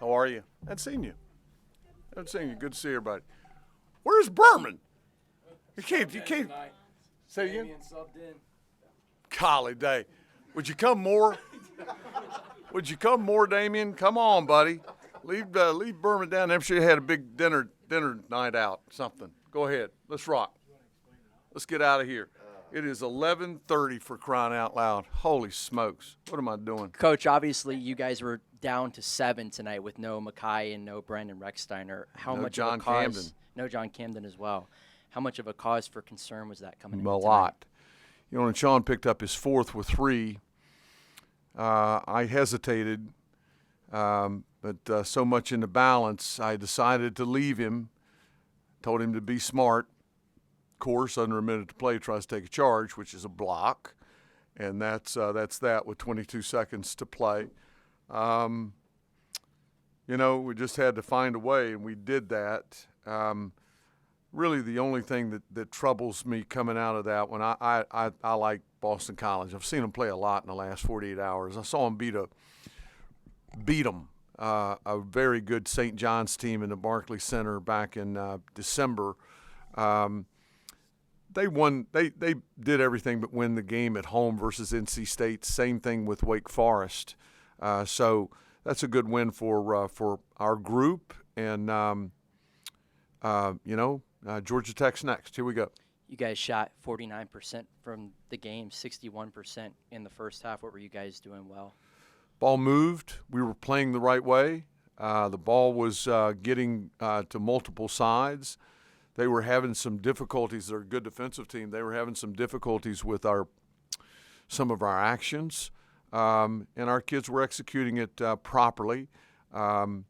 How are you? I haven't seen you. Good to see everybody. Where's Berman? You can't. Say again? Golly day. Would you come more? Damien? Come on, buddy. Leave Berman down there. I'm sure you had a big dinner night out, something. Go ahead. Let's rock. Let's get out of here. It is 11:30 for crying out loud. Holy smokes. What am I doing? Coach, obviously you guys were down to 7 tonight with no Mackay and no Brandon Rexsteiner. No John Camden as well. How much of a cause for concern was that coming in tonight? A lot. You know, when Shawn picked up his 4th with 3, I hesitated, but so much in the balance, I decided to leave him, told him to be smart. Of course, under a minute to play, tries to take a charge, which is a block, and that's that with 22 seconds to play. You know, we just had to find a way, and we did that. Really, the only thing that troubles me coming out of that one, I like Boston College. I've seen them play a lot in the last 48 hours. I saw them beat them, a very good St. John's team in the Barclays Center back in December. They won. They did everything but win the game at home versus NC State. Same thing with Wake Forest. So that's a good win for our group. And Georgia Tech's next. Here we go. You guys shot 49% from the game, 61% in the first half. What were you guys doing well? Ball moved. We were playing the right way. The ball was getting to multiple sides. They were having some difficulties. They're a good defensive team. They were having some difficulties with some of our actions, and our kids were executing it properly. And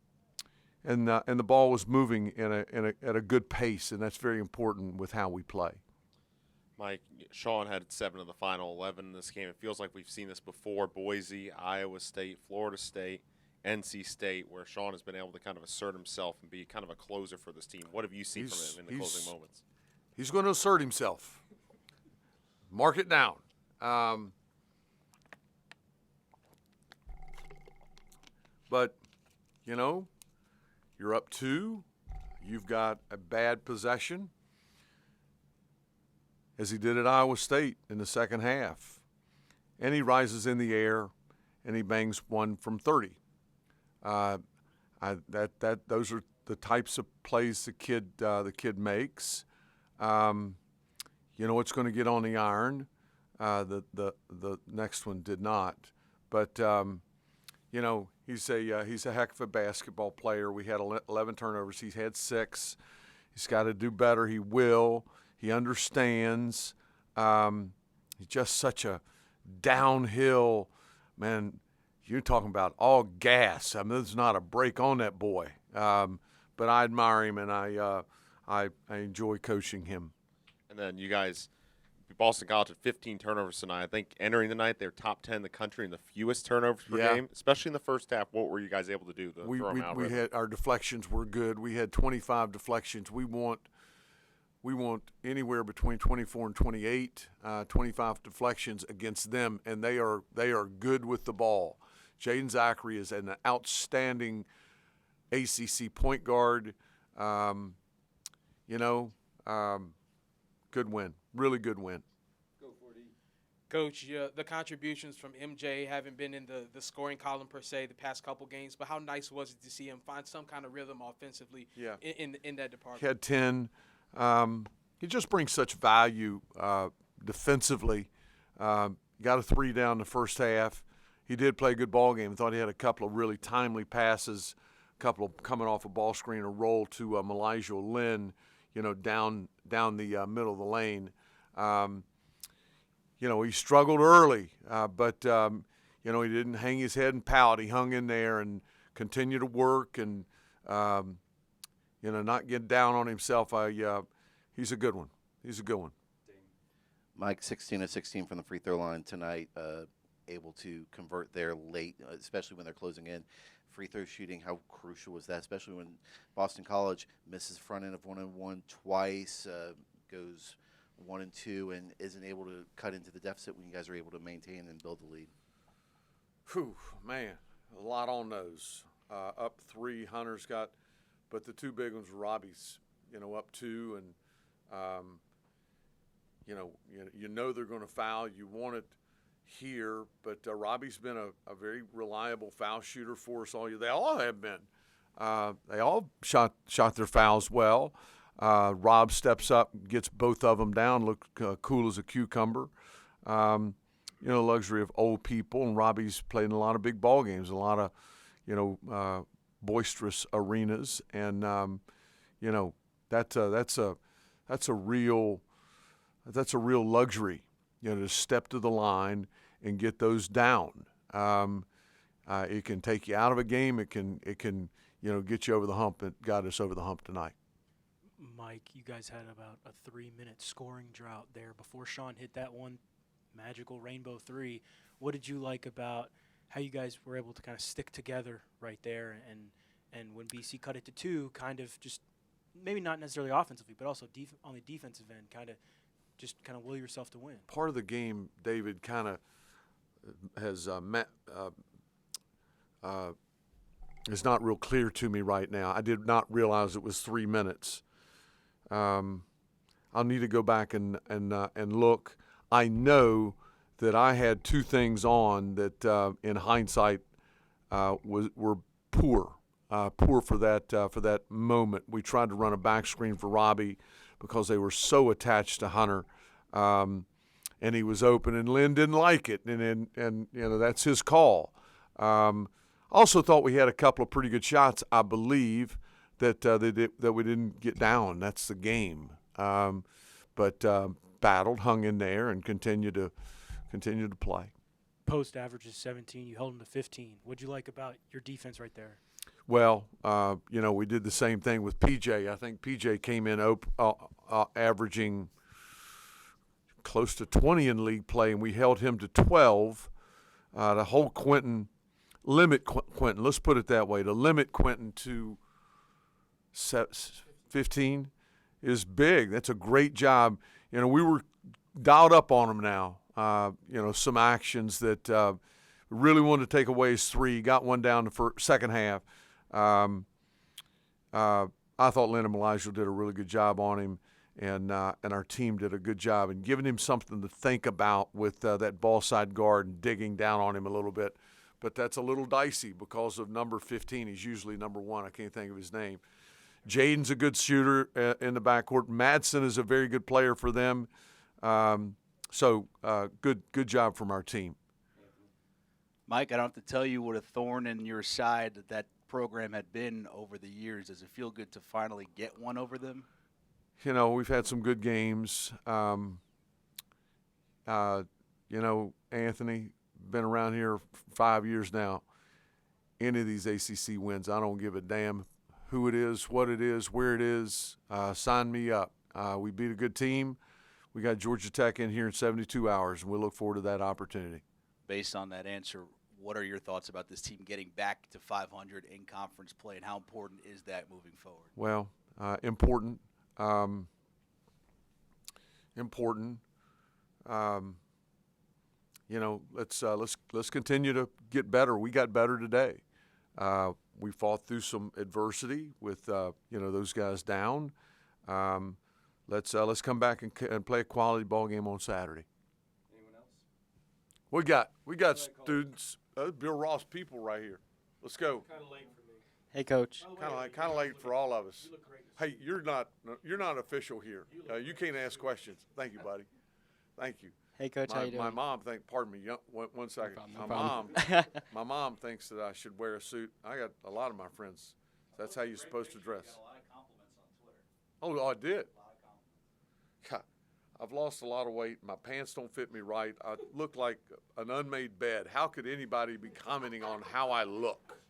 the ball was moving at a good pace, and that's very important with how we play. Mike, Shawn had 7 of the final 11 in this game. It feels like we've seen this before: Boise, Iowa State, Florida State, NC State, where Shawn has been able to kind of assert himself and be kind of a closer for this team. What have you seen from him in the closing moments? He's going to assert himself. Mark it down. But, you know, you're up 2. You've got a bad possession, as he did at Iowa State in the second half. And he rises in the air, and he bangs one from 30. Those are the types of plays the kid makes. You know, it's going to get on the iron. The next one did not, but you know, he's a heck of a basketball player. We had 11 turnovers. He's had 6. He's got to do better. He will. He understands. He's just such a downhill man. You're talking about all gas. I mean, there's not a break on that boy. But I admire him, and I enjoy coaching him. And then you guys, Boston College had 15 turnovers tonight. I think entering the night, they're top 10 in the country in the fewest turnovers per game, especially in the first half. What were you guys able to do to throw them out? We had our deflections were good. We had 25 deflections. We want anywhere between 24 and 28, 25 deflections against them, and they are good with the ball. Jaden Zachary is an outstanding ACC point guard. Good win, really good win. Go for it, E. Coach, the contributions from MJ haven't been in the scoring column per se the past couple games, but how nice was it to see him find some kind of rhythm offensively in that department? He had 10. He just brings such value defensively. Got a 3 down the first half. He did play a good ball game. I thought he had a couple of really timely passes, a couple of coming off a ball screen, a roll to Malijah Lynn, down the middle of the lane. He struggled early, but he didn't hang his head and pout. He hung in there and continued to work and, not get down on himself. He's a good one. He's a good one. Mike, 16 of 16 from the free throw line tonight, able to convert there late, especially when they're closing in. Free throw shooting, how crucial was that, especially when Boston College misses front end of 1-on-1 twice, goes 1-2, and isn't able to cut into the deficit when you guys are able to maintain and build the lead? Whew, man, a lot on those. up 3. Hunter's got, but the two big ones, Robbie's, up 2, and you know they're going to foul. You want it here, but Robbie's been a very reliable foul shooter for us all year. They all have been. They all shot their fouls well. Rob steps up, gets both of them down, look cool as a cucumber. Luxury of old people, and Robbie's played in a lot of big ball games, a lot of boisterous arenas, and that's a real luxury, to step to the line and get those down. It can take you out of a game. It can get you over the hump. It got us over the hump tonight. Mike, you guys had about a 3-minute scoring drought there before Shawn hit that one magical rainbow 3. What did you like about how you guys were able to kind of stick together right there, and when BC cut it to 2, kind of just maybe not necessarily offensively, but also on the defensive end, kind of will yourself to win? Part of the game, David, kind of has is not real clear to me right now. I did not realize it was 3 minutes. I'll need to go back and look. I know that I had 2 things on that, in hindsight, were poor for that moment. We tried to run a back screen for Robbie because they were so attached to Hunter, and he was open, and Lynn didn't like it, and that's his call. Also thought we had a couple of pretty good shots, I believe, that we didn't get down. That's the game. But battled, hung in there, and continued to play. Post averages 17. You held them to 15. What'd you like about your defense right there? Well, we did the same thing with PJ. I think PJ came in averaging close to 20 in league play, and we held him to 12. To hold Quentin, let's put it that way, to limit Quentin to 15 is big. That's a great job. We were dialed up on him now. Some actions that really wanted to take away his 3. Got one down the second half. I thought Lynn and Elijah did a really good job on him, and our team did a good job in giving him something to think about with that ball side guard and digging down on him a little bit. But that's a little dicey because of number 15. He's usually number 1. I can't think of his name. Jaden's a good shooter in the backcourt. Madsen is a very good player for them. So good job from our team. Mike, I don't have to tell you what a thorn in your side that program had been over the years. Does it feel good to finally get one over them? We've had some good games. Anthony, been around here 5 years now. Any of these ACC wins, I don't give a damn who it is, what it is, where it is. Sign me up. We beat a good team. We got Georgia Tech in here in 72 hours, and we'll look forward to that opportunity. Based on that answer, what are your thoughts about this team getting back to 500 in conference play, and how important is that moving forward? Well, important. Let's continue to get better. We got better today. We fought through some adversity with those guys down. Let's come back and play a quality ball game on Saturday. Anyone else? We got students. Bill Ross people right here. Let's go. Kind of late for me. Hey, Coach. Kind of late for all of us. Hey, you're not official here. You can't ask questions. Thank you, buddy. Thank you. Hey, Coach, how you doing? My mom pardon me, one second. No problem. My mom thinks that I should wear a suit. I got a lot of my friends. That's how you're supposed to dress. Got a lot of compliments on Twitter. Oh, I did. A lot of compliments. God, I've lost a lot of weight. My pants don't fit me right. I look like an unmade bed. How could anybody be commenting on how I look?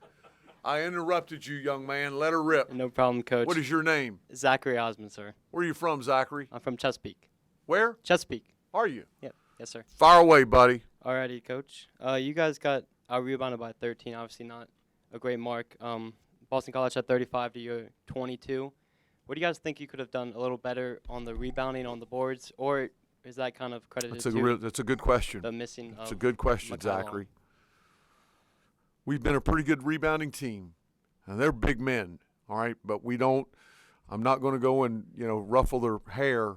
I interrupted you, young man. Let her rip. No problem, Coach. What is your name? Zachary Osmond, sir. Where are you from, Zachary? I'm from Chesapeake. Where? Chesapeake. Are you? Yep. Yes, sir. Fire away, buddy. Alrighty, Coach. You guys got rebounded by 13. Obviously not a great mark. Boston College had 35 to your 22. What do you guys think you could have done a little better on the rebounding on the boards, or is that kind of credited That's a good question. the missing? It's a good question, McCollum? Zachary. We've been a pretty good rebounding team. And they're big men, all right, but I'm not going to go and, ruffle their hair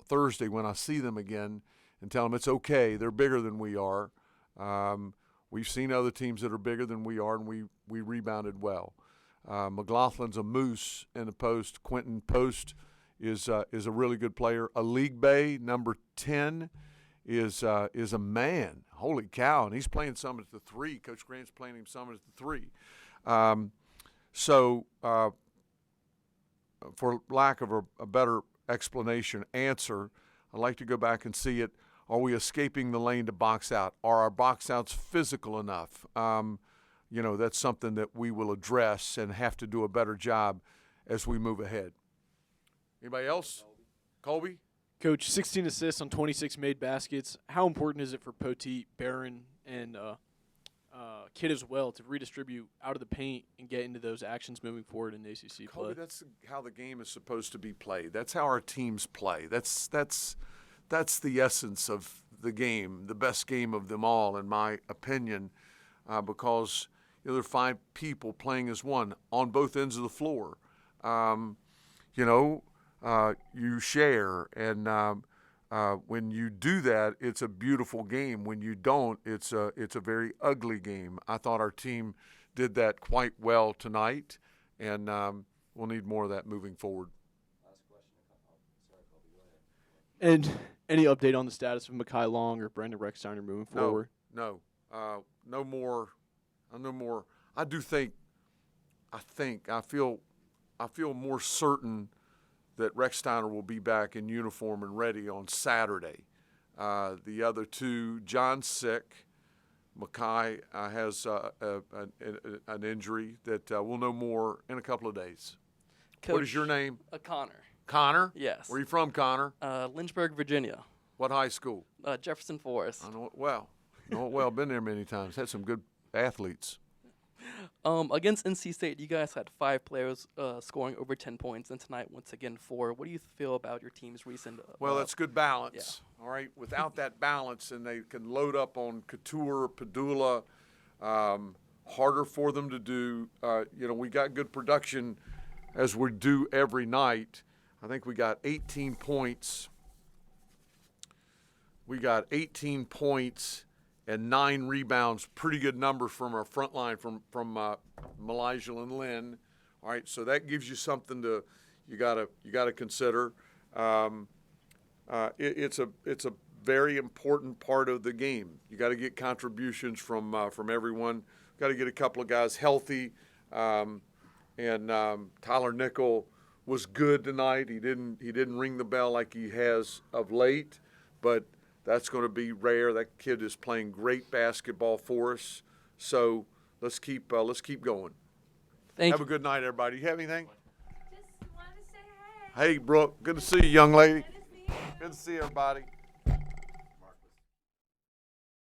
Thursday when I see them again and tell them it's okay. They're bigger than we are. We've seen other teams that are bigger than we are, and we rebounded well. McLaughlin's a moose in the post. Quentin Post is a really good player. League Bay, number 10, is a man. Holy cow, and he's playing some at the 3. Coach Grant's playing him some at the 3. So for lack of a better answer, I'd like to go back and see it. Are we escaping the lane to box out? Are our box outs physical enough? That's something that we will address and have to do a better job as we move ahead. Anybody else? Colby? Coach, 16 assists on 26 made baskets. How important is it for Poteet, Barron, and Kidd as well to redistribute out of the paint and get into those actions moving forward in ACC play? Colby, that's how the game is supposed to be played. That's how our teams play. That's the essence of the game, the best game of them all, in my opinion, because there are 5 people playing as one on both ends of the floor. You share, and when you do that, it's a beautiful game. When you don't, it's a very ugly game. I thought our team did that quite well tonight, and we'll need more of that moving forward. Last question. Sorry, Colby, go ahead. And any update on the status of Mekhi Long or Brandon Rexsteiner moving forward? No more. No more. I feel more certain that Rexsteiner will be back in uniform and ready on Saturday. The other 2, John's sick. Mekhi has an injury that we'll know more in a couple of days. Coach, what is your name? Connor. Connor? Yes. Where are you from, Connor? Lynchburg, Virginia. What high school? Jefferson Forest. I know it well. Been there many times. Had some good athletes. Against NC State, you guys had 5 players scoring over 10 points, and tonight, once again, 4. What do you feel about your team's recent? Well, that's good balance. Yeah. All right. Without that balance, and they can load up on Couture, Padula, harder for them to do. We got good production as we do every night. I think we got 18 points. And 9 rebounds, pretty good number from our front line from Malijah and Lynn. All right, so that gives you something you gotta consider. It's a very important part of the game. You got to get contributions from everyone. Got to get a couple of guys healthy. And Tyler Nickel was good tonight. He didn't ring the bell like he has of late, but that's going to be rare. That kid is playing great basketball for us. So let's keep going. Have a good night, everybody. You have anything? Just want to say hey. Hey, Brooke. Good to see you, young lady. Good to see everybody.